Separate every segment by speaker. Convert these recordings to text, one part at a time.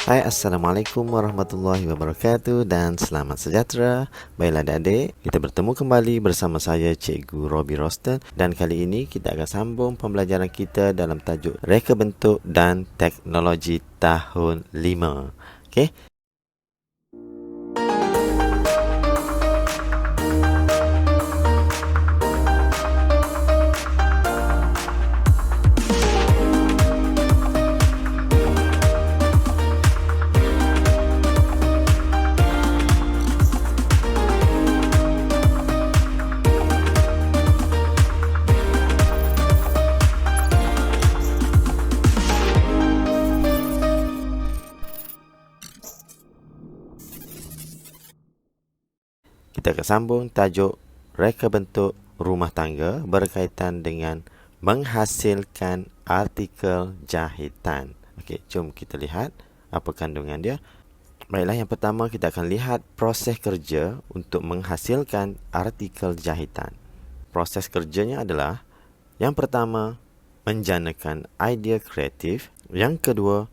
Speaker 1: Hai, Assalamualaikum warahmatullahi wabarakatuh dan selamat sejahtera. Baiklah adik-adik, kita bertemu kembali bersama saya Cikgu Robi Rosten dan kali ini kita akan sambung pembelajaran kita dalam tajuk Reka Bentuk dan Teknologi tahun 5. Okey. Kita akan sambung tajuk Reka Bentuk Rumah Tangga berkaitan dengan menghasilkan artikel jahitan. Okey, jom kita lihat apa kandungan dia. Baiklah, yang pertama kita akan lihat proses kerja untuk menghasilkan artikel jahitan. Proses kerjanya adalah yang pertama, menjanakan idea kreatif. Yang kedua,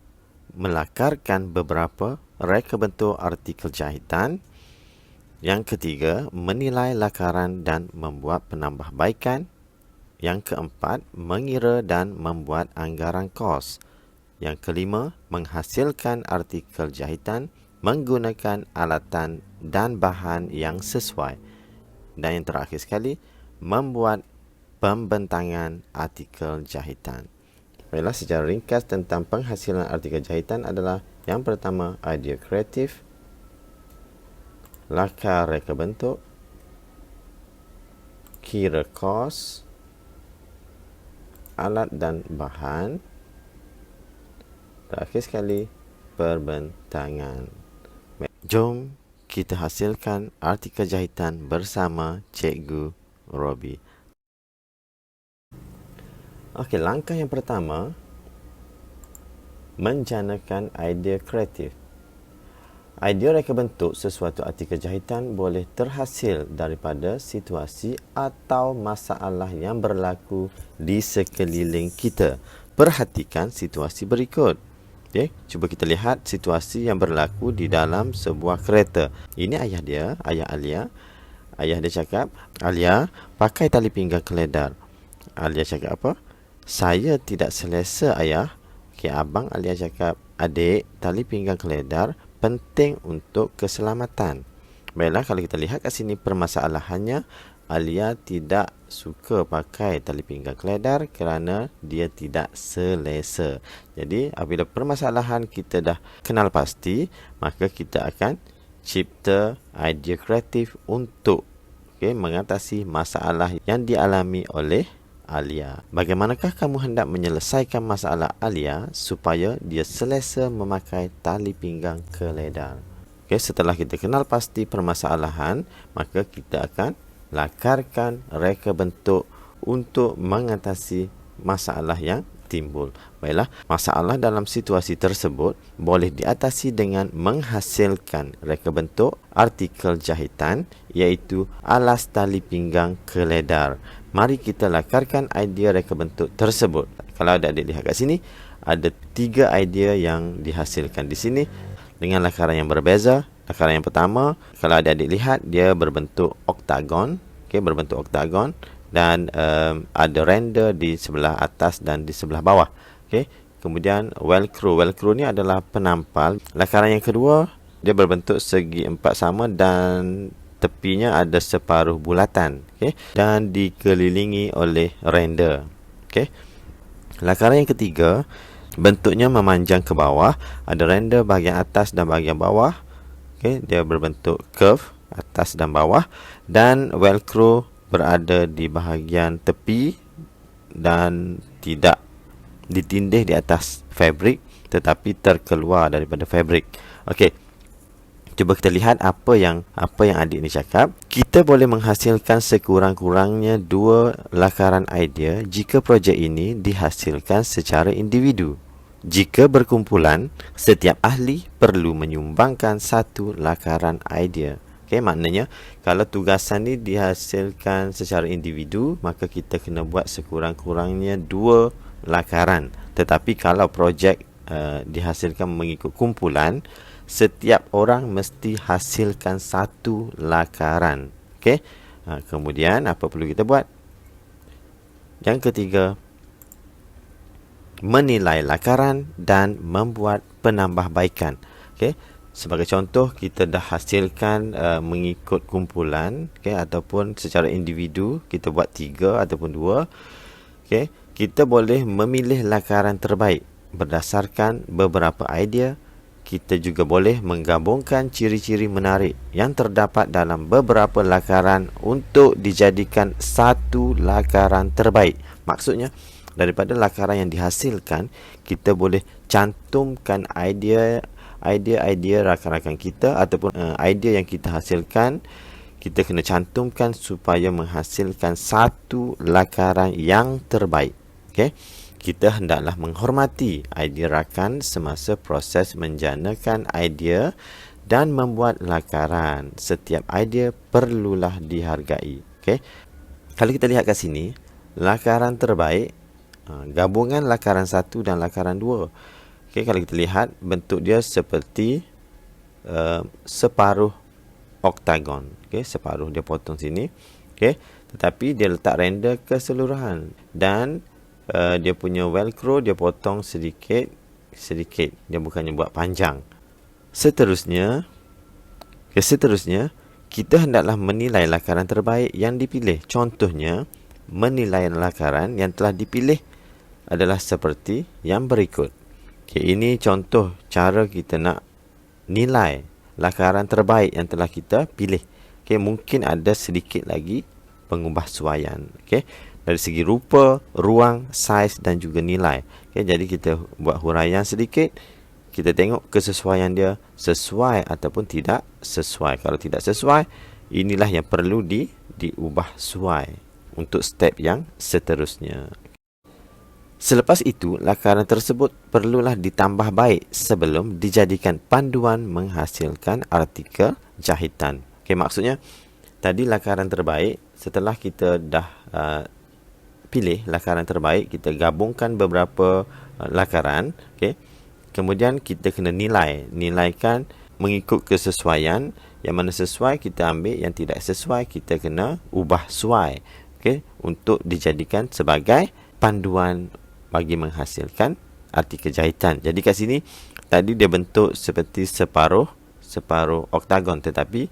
Speaker 1: melakarkan beberapa reka bentuk artikel jahitan. Yang ketiga, menilai lakaran dan membuat penambahbaikan. Yang keempat, mengira dan membuat anggaran kos. Yang kelima, menghasilkan artikel jahitan menggunakan alatan dan bahan yang sesuai. Dan yang terakhir sekali, membuat pembentangan artikel jahitan. Baiklah, secara ringkas tentang penghasilan artikel jahitan adalah yang pertama, idea kreatif, lakar reka bentuk, kira kos, alat dan bahan, terakhir sekali perbentangan. Jom kita hasilkan artikel jahitan bersama Cikgu Robi. Okey, langkah yang pertama, menjanakan idea kreatif. Idea reka bentuk sesuatu artikel jahitan boleh terhasil daripada situasi atau masalah yang berlaku di sekeliling kita. Perhatikan situasi berikut. Okay, cuba kita lihat situasi yang berlaku di dalam sebuah kereta. Ini ayah dia, ayah Alia. Ayah dia cakap, Alia, pakai tali pinggang keledar. Alia cakap apa? Saya tidak selesa, ayah. Okay, abang Alia cakap, adik, tali pinggang keledar penting untuk keselamatan. Baiklah, kalau kita lihat kat sini permasalahannya, Alia tidak suka pakai tali pinggang keledar kerana dia tidak selesa. Jadi, apabila permasalahan kita dah kenal pasti, maka kita akan cipta idea kreatif untuk mengatasi masalah yang dialami oleh Alia. Bagaimanakah kamu hendak menyelesaikan masalah Alia supaya dia selesa memakai tali pinggang keledar? Okey, setelah kita kenal pasti permasalahan, maka kita akan lakarkan reka bentuk untuk mengatasi masalah yang timbul. Baiklah, masalah dalam situasi tersebut boleh diatasi dengan menghasilkan reka bentuk artikel jahitan iaitu alas tali pinggang keledar. Mari kita lakarkan idea reka bentuk tersebut. Kalau adik-adik lihat kat sini, ada 3 idea yang dihasilkan di sini dengan lakaran yang berbeza. Lakaran yang pertama, kalau adik-adik lihat, dia berbentuk oktagon. Okey, berbentuk oktagon dan ada render di sebelah atas dan di sebelah bawah. Okey, kemudian velcro. Velcro ni adalah penampal. Lakaran yang kedua, dia berbentuk segi empat sama dan tepinya ada separuh bulatan, dan dikelilingi oleh render. Lakaran yang ketiga, bentuknya memanjang ke bawah, ada render bahagian atas dan bahagian bawah. Dia berbentuk curve atas dan bawah, dan velcro berada di bahagian tepi dan tidak ditindih di atas fabrik tetapi terkeluar daripada fabrik. Okey, cuba kita lihat apa yang adik ni cakap. Kita boleh menghasilkan sekurang-kurangnya 2 lakaran idea jika projek ini dihasilkan secara individu. Jika berkumpulan, setiap ahli perlu menyumbangkan 1 lakaran idea. Okey, maknanya kalau tugasan ni dihasilkan secara individu, maka kita kena buat sekurang-kurangnya 2 lakaran. Tetapi kalau projek dihasilkan mengikut kumpulan, setiap orang mesti hasilkan satu lakaran. Okey. Kemudian apa perlu kita buat? Yang ketiga, menilai lakaran dan membuat penambahbaikan. Okey. Sebagai contoh, kita dah hasilkan mengikut kumpulan, ataupun secara individu, kita buat 3 ataupun 2. Kita boleh memilih lakaran terbaik berdasarkan beberapa idea. Kita juga boleh menggabungkan ciri-ciri menarik yang terdapat dalam beberapa lakaran untuk dijadikan satu lakaran terbaik. Maksudnya, daripada lakaran yang dihasilkan, kita boleh cantumkan idea rakan-rakan kita ataupun idea yang kita hasilkan. Kita kena cantumkan supaya menghasilkan satu lakaran yang terbaik. Okey. Kita hendaklah menghormati idea rakan semasa proses menjanakan idea dan membuat lakaran. Setiap idea perlulah dihargai. Okey. Kalau kita lihat kat sini, lakaran terbaik, gabungan lakaran 1 dan lakaran 2. Okey, kalau kita lihat bentuk dia seperti separuh oktagon. Okey, separuh dia potong sini. Okey, tetapi dia letak render keseluruhan dan dia punya velcro dia potong sedikit. Dia bukannya buat panjang. Seterusnya kita hendaklah menilai lakaran terbaik yang dipilih. Contohnya, menilai lakaran yang telah dipilih adalah seperti yang berikut. Okay, ini contoh cara kita nak nilai lakaran terbaik yang telah kita pilih. Okay, mungkin ada sedikit lagi pengubahsuaian. Okay, dari segi rupa, ruang, saiz dan juga nilai. Okay, jadi kita buat huraian sedikit. Kita tengok kesesuaian dia sesuai ataupun tidak sesuai. Kalau tidak sesuai, inilah yang perlu diubah suai untuk step yang seterusnya. Selepas itu, lakaran tersebut perlulah ditambah baik sebelum dijadikan panduan menghasilkan artikel jahitan. Okay, maksudnya, tadi lakaran terbaik, setelah kita dah pilih lakaran terbaik, kita gabungkan beberapa lakaran. Okay. Kemudian kita kena nilaikan mengikut kesesuaian. Yang mana sesuai kita ambil, yang tidak sesuai kita kena ubah suai. Okay, untuk dijadikan sebagai panduan bagi menghasilkan artikel jahitan. Jadi kat sini tadi dia bentuk seperti separuh oktagon, tetapi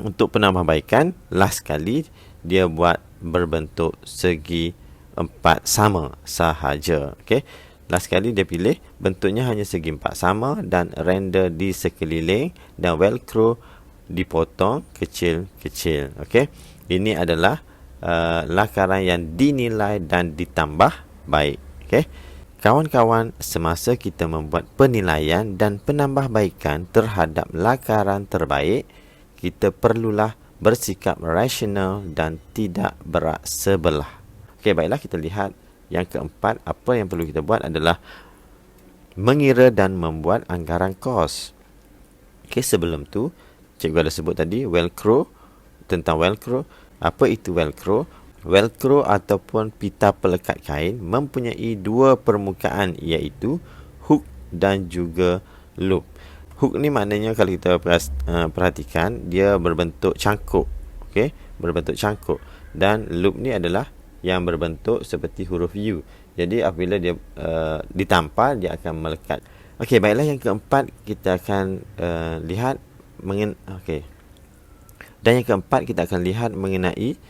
Speaker 1: untuk penambahbaikan last kali dia buat berbentuk segi 4 sama sahaja. Okey. Last kali dia pilih bentuknya hanya segi 4 sama dan render di sekeliling dan velcro dipotong kecil-kecil. Okey. Ini adalah lakaran yang dinilai dan ditambah baik. Okey. Kawan-kawan, semasa kita membuat penilaian dan penambahbaikan terhadap lakaran terbaik, kita perlulah bersikap rasional dan tidak berat sebelah. Okey, baiklah, kita lihat yang keempat. Apa yang perlu kita buat adalah mengira dan membuat anggaran kos. Okey, sebelum tu cikgu ada sebut tadi tentang velcro. Apa itu velcro? Velcro ataupun pita pelekat kain mempunyai dua permukaan, iaitu hook dan juga loop. Hook ni maknanya kalau kita perhatikan, dia berbentuk cangkuk. Okey, berbentuk cangkuk. Dan loop ni adalah yang berbentuk seperti huruf U. Jadi apabila dia ditampal, dia akan melekat. Okey, baiklah, yang keempat kita akan lihat Dan yang keempat kita akan lihat mengenai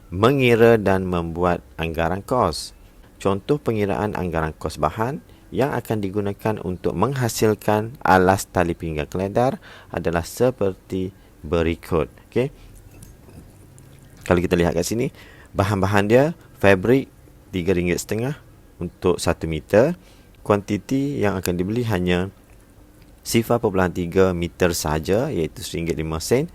Speaker 1: mengira dan membuat anggaran kos. Contoh pengiraan anggaran kos bahan yang akan digunakan untuk menghasilkan alas tali pinggang keledar adalah seperti berikut. Okey. Kalau kita lihat kat sini, bahan-bahan dia fabrik RM3.5 untuk 1 meter. Kuantiti yang akan dibeli hanya 0.3 meter sahaja, iaitu RM1.05.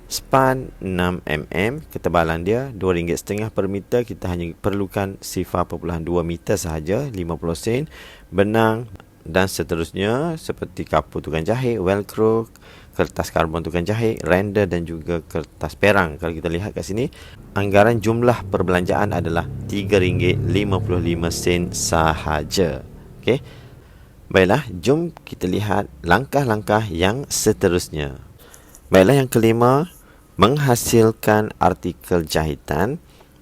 Speaker 1: Span 6 mm, ketebalan dia RM2.5 per meter. Kita hanya perlukan 0.2 meter sahaja, 50 sen. Benang dan seterusnya seperti kapur tukang jahit, velcro, kertas karbon tukang jahit, render dan juga kertas perang. Kalau kita lihat kat sini, anggaran jumlah perbelanjaan adalah RM3.55 sahaja. Okey. Baiklah, jom kita lihat langkah-langkah yang seterusnya. Baiklah, yang kelima, menghasilkan artikel jahitan.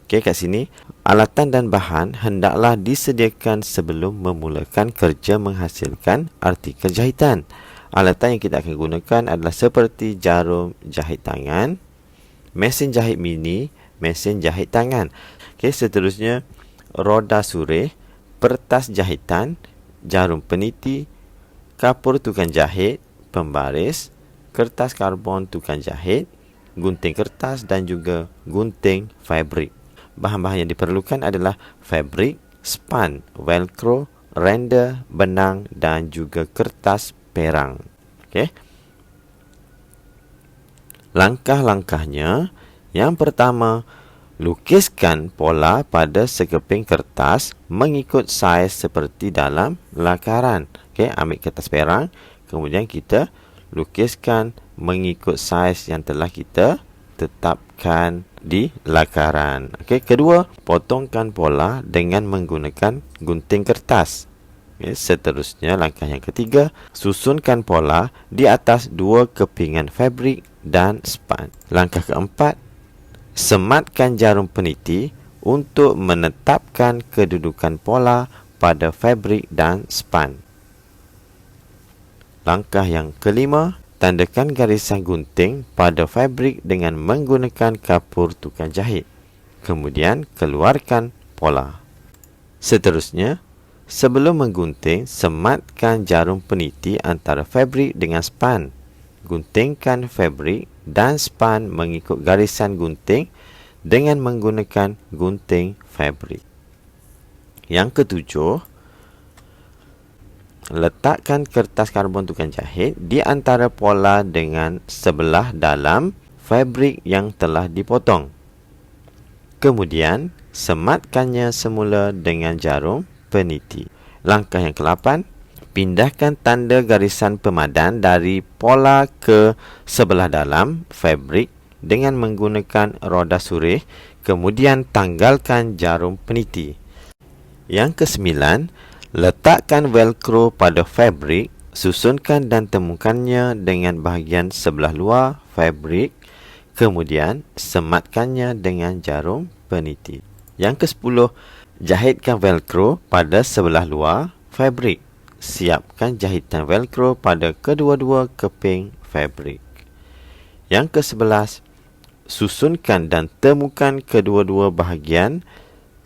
Speaker 1: Okey, kat sini, alatan dan bahan hendaklah disediakan sebelum memulakan kerja menghasilkan artikel jahitan. Alatan yang kita akan gunakan adalah seperti jarum jahit tangan, mesin jahit mini, mesin jahit tangan. Okey, seterusnya, roda surih, kertas jahitan, jarum peniti, kapur tukang jahit, pembaris, kertas karbon tukang jahit, gunting kertas dan juga gunting fabrik. Bahan-bahan yang diperlukan adalah fabrik, span, velcro, render, benang dan juga kertas perang. Okey. Langkah-langkahnya, yang pertama, lukiskan pola pada sekeping kertas mengikut saiz seperti dalam lakaran. Okey, ambil kertas perang, kemudian kita lukiskan mengikut saiz yang telah kita tetapkan di lakaran. Okey, kedua, potongkan pola dengan menggunakan gunting kertas. Okay, seterusnya, langkah yang ketiga, susunkan pola di atas dua kepingan fabrik dan span. Langkah keempat, sematkan jarum peniti untuk menetapkan kedudukan pola pada fabrik dan span. Langkah yang kelima, tandakan garisan gunting pada fabrik dengan menggunakan kapur tukang jahit. Kemudian, keluarkan pola. Seterusnya, sebelum menggunting, sematkan jarum peniti antara fabrik dengan span. Guntingkan fabrik dan span mengikut garisan gunting dengan menggunakan gunting fabrik. Yang ketujuh, letakkan kertas karbon tukang jahit di antara pola dengan sebelah dalam fabrik yang telah dipotong. Kemudian, sematkannya semula dengan jarum peniti. Langkah yang ke-8, pindahkan tanda garisan pemadan dari pola ke sebelah dalam fabrik dengan menggunakan roda surih, kemudian tanggalkan jarum peniti. Yang ke-9, letakkan velcro pada fabrik, susunkan dan temukannya dengan bahagian sebelah luar fabrik, kemudian sematkannya dengan jarum peniti. Yang ke-10, jahitkan velcro pada sebelah luar fabrik. Siapkan jahitan velcro pada kedua-dua keping fabrik. Yang ke-11, susunkan dan temukan kedua-dua bahagian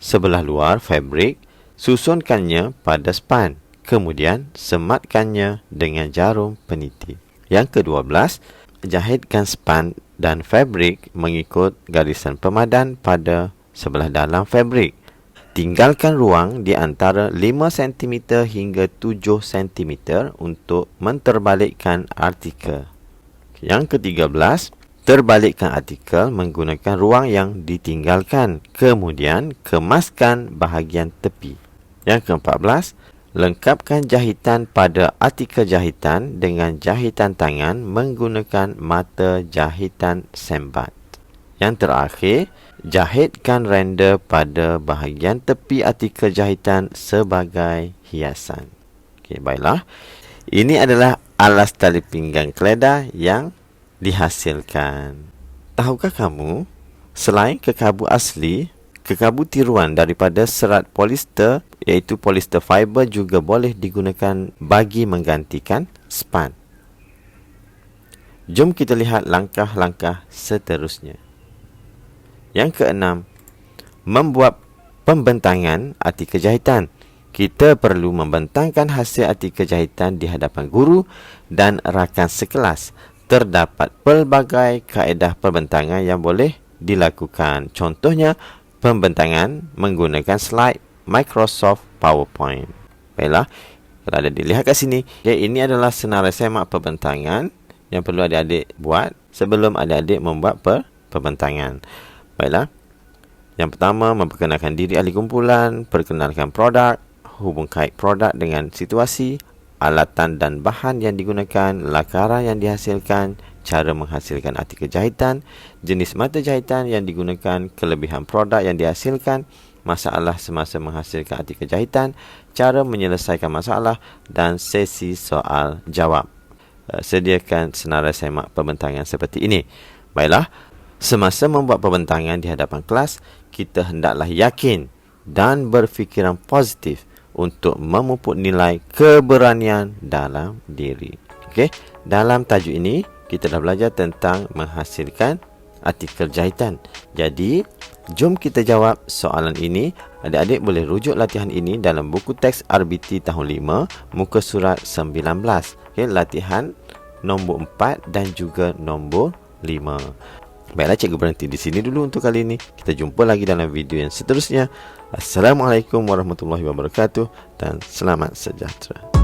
Speaker 1: sebelah luar fabrik, susunkannya pada span, kemudian sematkannya dengan jarum peniti. Yang ke-12, jahitkan span dan fabrik mengikut garisan pemadan pada sebelah dalam fabrik. Tinggalkan ruang di antara 5 cm hingga 7 cm untuk menterbalikkan artikel. Yang ke-13, terbalikkan artikel menggunakan ruang yang ditinggalkan. Kemudian, kemaskan bahagian tepi. Yang ke-14, lengkapkan jahitan pada artikel jahitan dengan jahitan tangan menggunakan mata jahitan sembat. Yang terakhir, jahitkan render pada bahagian tepi artikel jahitan sebagai hiasan. Okey, baiklah. Ini adalah alas tali pinggang keledar yang dihasilkan. Tahukah kamu, selain kekabu asli, kekabu tiruan daripada serat polister, iaitu polister fiber, juga boleh digunakan bagi menggantikan span. Jom kita lihat langkah-langkah seterusnya. Yang keenam, membuat pembentangan artikel jahitan. Kita perlu membentangkan hasil artikel jahitan di hadapan guru dan rakan sekelas. Terdapat pelbagai kaedah perbentangan yang boleh dilakukan. Contohnya, pembentangan menggunakan slide Microsoft PowerPoint. Baiklah, kalau ada dilihat kat sini, ini adalah senarai semak perbentangan yang perlu adik-adik buat sebelum adik-adik membuat perbentangan. Baiklah, yang pertama, memperkenalkan diri ahli kumpulan, perkenalkan produk, hubung kait produk dengan situasi, alatan dan bahan yang digunakan, lakaran yang dihasilkan, cara menghasilkan artikel jahitan, jenis mata jahitan yang digunakan, kelebihan produk yang dihasilkan, masalah semasa menghasilkan artikel jahitan, cara menyelesaikan masalah dan sesi soal jawab. Sediakan senarai semak pembentangan seperti ini. Baiklah, semasa membuat pembentangan di hadapan kelas, kita hendaklah yakin dan berfikiran positif untuk memupuk nilai keberanian dalam diri. Okey, dalam tajuk ini kita dah belajar tentang menghasilkan artikel jahitan. Jadi, jom kita jawab soalan ini. Adik-adik boleh rujuk latihan ini dalam buku teks RBT tahun 5, muka surat 19. Okey, latihan nombor 4 dan juga nombor 5. Baiklah, cikgu berhenti di sini dulu untuk kali ini. Kita jumpa lagi dalam video yang seterusnya. Assalamualaikum warahmatullahi wabarakatuh dan selamat sejahtera.